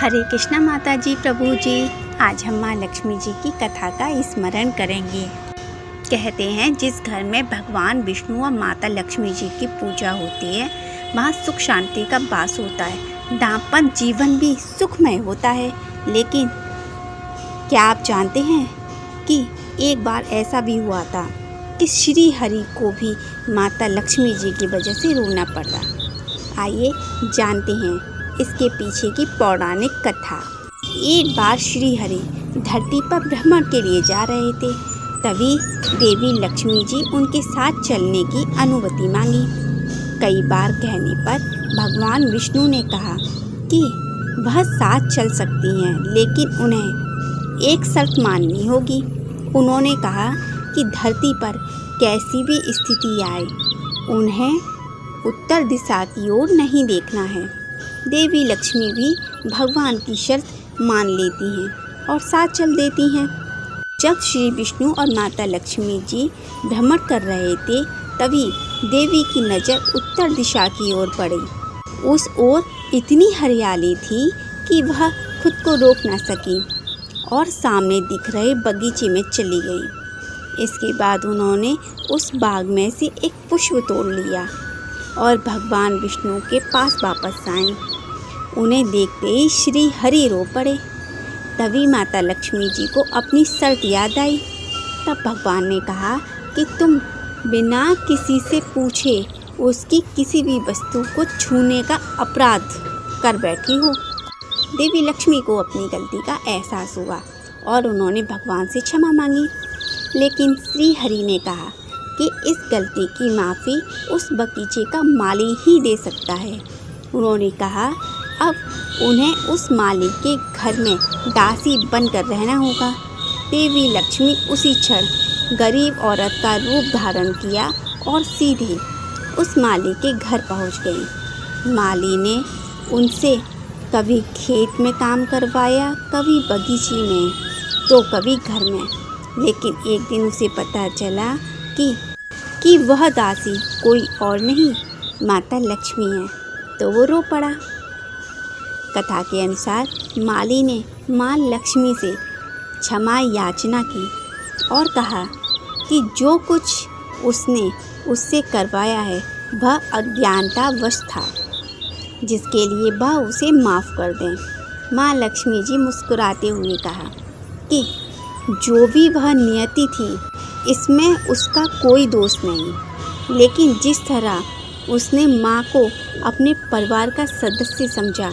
हरे कृष्णा माता जी प्रभु जी। आज हम माँ लक्ष्मी जी की कथा का स्मरण करेंगे। कहते हैं जिस घर में भगवान विष्णु और माता लक्ष्मी जी की पूजा होती है वहाँ सुख शांति का वास होता है, दाम्पत्य जीवन भी सुखमय होता है। लेकिन क्या आप जानते हैं कि एक बार ऐसा भी हुआ था कि श्री हरि को भी माता लक्ष्मी जी की वजह से रोना पड़ा। आइए जानते हैं इसके पीछे की पौराणिक कथा। एक बार श्री हरि धरती पर भ्रमण के लिए जा रहे थे, तभी देवी लक्ष्मी जी उनके साथ चलने की अनुमति मांगी। कई बार कहने पर भगवान विष्णु ने कहा कि वह साथ चल सकती हैं, लेकिन उन्हें एक शर्त माननी होगी। उन्होंने कहा कि धरती पर कैसी भी स्थिति आए उन्हें उत्तर दिशा की ओर नहीं देखना है। देवी लक्ष्मी भी भगवान की शर्त मान लेती हैं और साथ चल देती हैं। जब श्री विष्णु और माता लक्ष्मी जी भ्रमण कर रहे थे, तभी देवी की नज़र उत्तर दिशा की ओर पड़ी। उस ओर इतनी हरियाली थी कि वह खुद को रोक न सकी और सामने दिख रहे बगीचे में चली गई। इसके बाद उन्होंने उस बाग में से एक पुष्प तोड़ लिया और भगवान विष्णु के पास वापस आए। उन्हें देखते ही श्री हरि रो पड़े। तभी माता लक्ष्मी जी को अपनी शर्त याद आई। तब भगवान ने कहा कि तुम बिना किसी से पूछे उसकी किसी भी वस्तु को छूने का अपराध कर बैठी हो। देवी लक्ष्मी को अपनी गलती का एहसास हुआ और उन्होंने भगवान से क्षमा मांगी। लेकिन श्री हरि ने कहा कि इस गलती की माफ़ी उस बगीचे का माली ही दे सकता है। उन्होंने कहा अब उन्हें उस माली के घर में दासी बनकर रहना होगा। देवी लक्ष्मी उसी क्षण गरीब औरत का रूप धारण किया और सीधे उस माली के घर पहुंच गई। माली ने उनसे कभी खेत में काम करवाया, कभी बगीचे में, तो कभी घर में। लेकिन एक दिन उसे पता चला कि वह दासी कोई और नहीं माता लक्ष्मी है, तो वो रो पड़ा। कथा के अनुसार माली ने माँ लक्ष्मी से क्षमा याचना की और कहा कि जो कुछ उसने उससे करवाया है वह अज्ञानतावश था, जिसके लिए वह उसे माफ़ कर दें। माँ लक्ष्मी जी मुस्कुराते हुए कहा कि जो भी वह नियति थी इसमें उसका कोई दोष नहीं, लेकिन जिस तरह उसने माँ को अपने परिवार का सदस्य समझा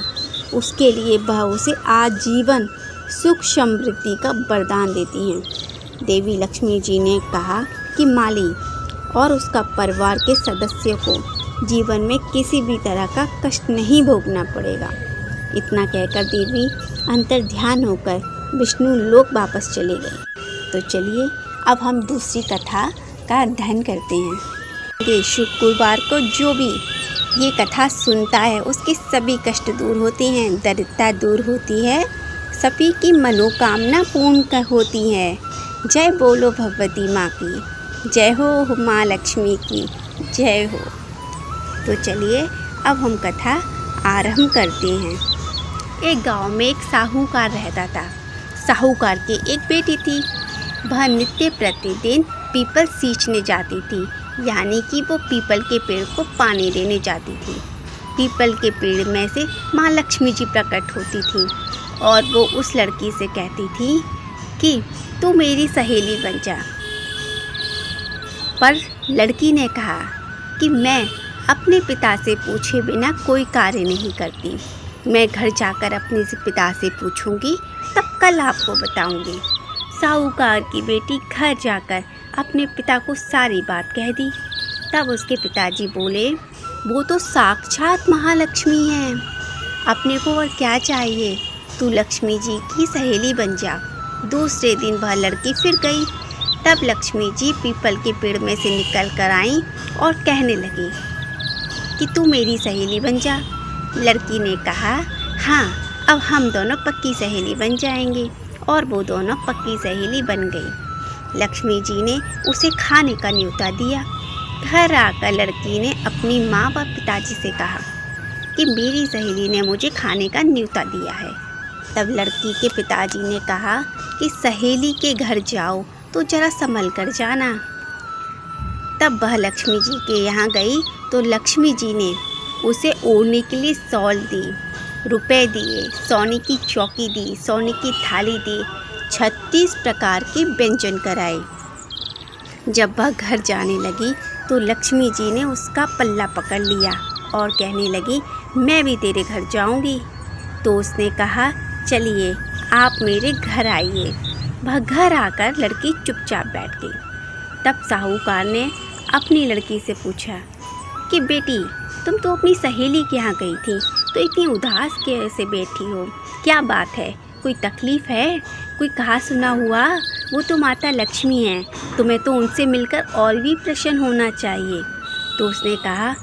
उसके लिए वह उसे आजीवन सुख समृद्धि का वरदान देती हैं। देवी लक्ष्मी जी ने कहा कि माली और उसका परिवार के सदस्यों को जीवन में किसी भी तरह का कष्ट नहीं भोगना पड़ेगा। इतना कहकर देवी अंतर ध्यान होकर विष्णु लोक वापस चले गए। तो चलिए अब हम दूसरी कथा का अध्ययन करते हैं। शुक्रवार को जो भी ये कथा सुनता है उसके सभी कष्ट दूर होते हैं, दरिद्रता दूर होती है, सभी की मनोकामना पूर्ण होती है। जय बोलो भगवती माँ की, जय हो माँ लक्ष्मी की जय हो। तो चलिए अब हम कथा आरंभ करते हैं। एक गांव में एक साहूकार रहता था। साहूकार की एक बेटी थी। वह नित्य प्रतिदिन पीपल सींचने जाती थी, यानी कि वो पीपल के पेड़ को पानी देने जाती थी। पीपल के पेड़ में से माँ लक्ष्मी जी प्रकट होती थी और वो उस लड़की से कहती थी कि तू मेरी सहेली बन जा। पर लड़की ने कहा कि मैं अपने पिता से पूछे बिना कोई कार्य नहीं करती। मैं घर जाकर अपने पिता से पूछूंगी, तब कल आपको बताऊंगी। साहूकार की बेटी घर जाकर अपने पिता को सारी बात कह दी। तब उसके पिताजी बोले, वो तो साक्षात महालक्ष्मी है, अपने को और क्या चाहिए, तू लक्ष्मी जी की सहेली बन जा। दूसरे दिन वह लड़की फिर गई। तब लक्ष्मी जी पीपल के पेड़ में से निकल कर आईं और कहने लगी कि तू मेरी सहेली बन जा। लड़की ने कहा हाँ, अब हम दोनों पक्की सहेली बन जाएंगे, और वो दोनों पक्की सहेली बन गई। लक्ष्मी जी ने उसे खाने का न्योता दिया। घर आकर लड़की ने अपनी माँ व पिताजी से कहा कि मेरी सहेली ने मुझे खाने का न्योता दिया है। तब लड़की के पिताजी ने कहा कि सहेली के घर जाओ तो जरा संभल कर जाना। तब वह लक्ष्मी जी के यहाँ गई तो लक्ष्मी जी ने उसे ओढ़ने के लिए शॉल दी, रुपए दिए, सोने की चौकी दी, सोने की थाली दी, 36 प्रकार के व्यंजन कराए। जब वह घर जाने लगी तो लक्ष्मी जी ने उसका पल्ला पकड़ लिया और कहने लगी, मैं भी तेरे घर जाऊंगी। तो उसने कहा, चलिए आप मेरे घर आइए। वह घर आकर लड़की चुपचाप बैठ गई। तब साहूकार ने अपनी लड़की से पूछा कि बेटी, तुम तो अपनी सहेली के यहाँ गई थी, तो इतनी उदास कैसे बैठी हो? क्या बात है? कोई तकलीफ़ है? कोई कहा सुना हुआ? वो तो माता लक्ष्मी हैं, तुम्हें तो उनसे मिलकर और भी प्रसन्न होना चाहिए। तो उसने कहा,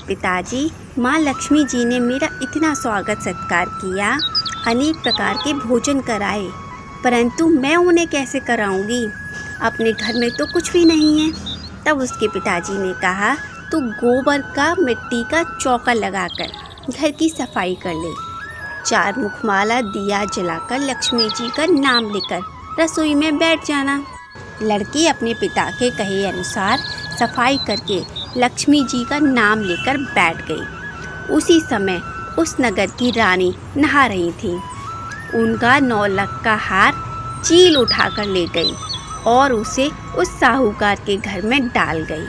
पिताजी, माँ लक्ष्मी जी ने मेरा इतना स्वागत सत्कार किया, अनेक प्रकार के भोजन कराए, परंतु मैं उन्हें कैसे कराऊंगी? अपने घर में तो कुछ भी नहीं है। तब उसके पिताजी ने कहा, तो गोबर का मिट्टी का चौका लगाकर घर की सफाई कर ले, 4 मुखमाला दिया जलाकर लक्ष्मी जी का नाम लेकर रसोई में बैठ जाना। लड़की अपने पिता के कहे अनुसार सफाई करके लक्ष्मी जी का नाम लेकर बैठ गई। उसी समय उस नगर की रानी नहा रही थी। उनका 9 लाख का हार चील उठाकर ले गई और उसे उस साहूकार के घर में डाल गई।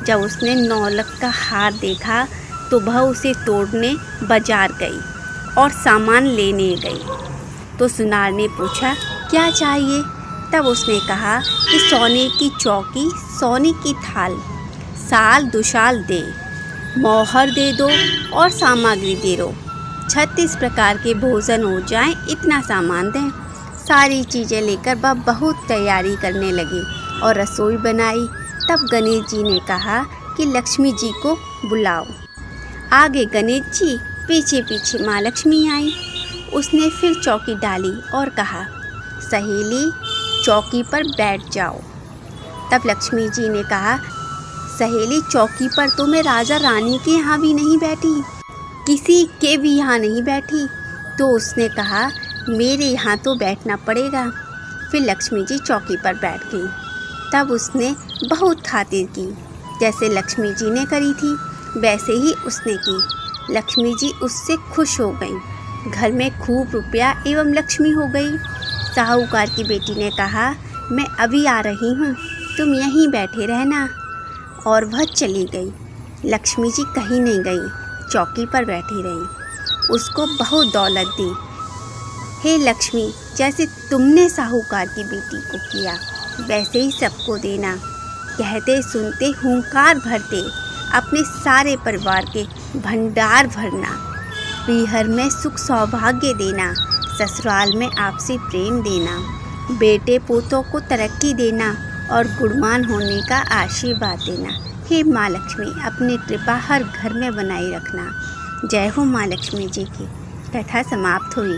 जब उसने 9 लाख का हार देखा तो वह उसे तोड़ने बाजार गई और सामान लेने गई। तो सुनार ने पूछा, क्या चाहिए? तब उसने कहा कि सोने की चौकी, सोने की थाल, साल दुशाल दे, मोहर दे दो और सामग्री दे दो, 36 प्रकार के भोजन हो जाएं, इतना सामान दें। सारी चीज़ें लेकर वह बहुत तैयारी करने लगी और रसोई बनाई। तब गणेश जी ने कहा कि लक्ष्मी जी को बुलाओ। आगे गणेश जी, पीछे पीछे माँ लक्ष्मी आई। उसने फिर चौकी डाली और कहा, सहेली चौकी पर बैठ जाओ। तब लक्ष्मी जी ने कहा, सहेली चौकी पर तो मैं राजा रानी के यहाँ भी नहीं बैठी, किसी के भी यहाँ नहीं बैठी। तो उसने कहा, मेरे यहाँ तो बैठना पड़ेगा। फिर लक्ष्मी जी चौकी पर बैठ गई। तब उसने बहुत खातिर की, जैसे लक्ष्मी जी ने करी थी वैसे ही उसने की। लक्ष्मी जी उससे खुश हो गई। घर में खूब रुपया एवं लक्ष्मी हो गई। साहूकार की बेटी ने कहा, मैं अभी आ रही हूँ, तुम यहीं बैठे रहना। और वह चली गई। लक्ष्मी जी कहीं नहीं गई, चौकी पर बैठी रही। उसको बहुत दौलत दी। हे लक्ष्मी, जैसे तुमने साहूकार की बेटी को किया वैसे ही सबको देना। कहते सुनते हुंकार भरते अपने सारे परिवार के भंडार भरना। पीहर में सुख सौभाग्य देना, ससुराल में आपसी प्रेम देना, बेटे पोतों को तरक्की देना और गुणवान होने का आशीर्वाद देना। हे माँ लक्ष्मी, अपनी कृपा हर घर में बनाए रखना। जय हो माँ लक्ष्मी जी की। कथा समाप्त हुई।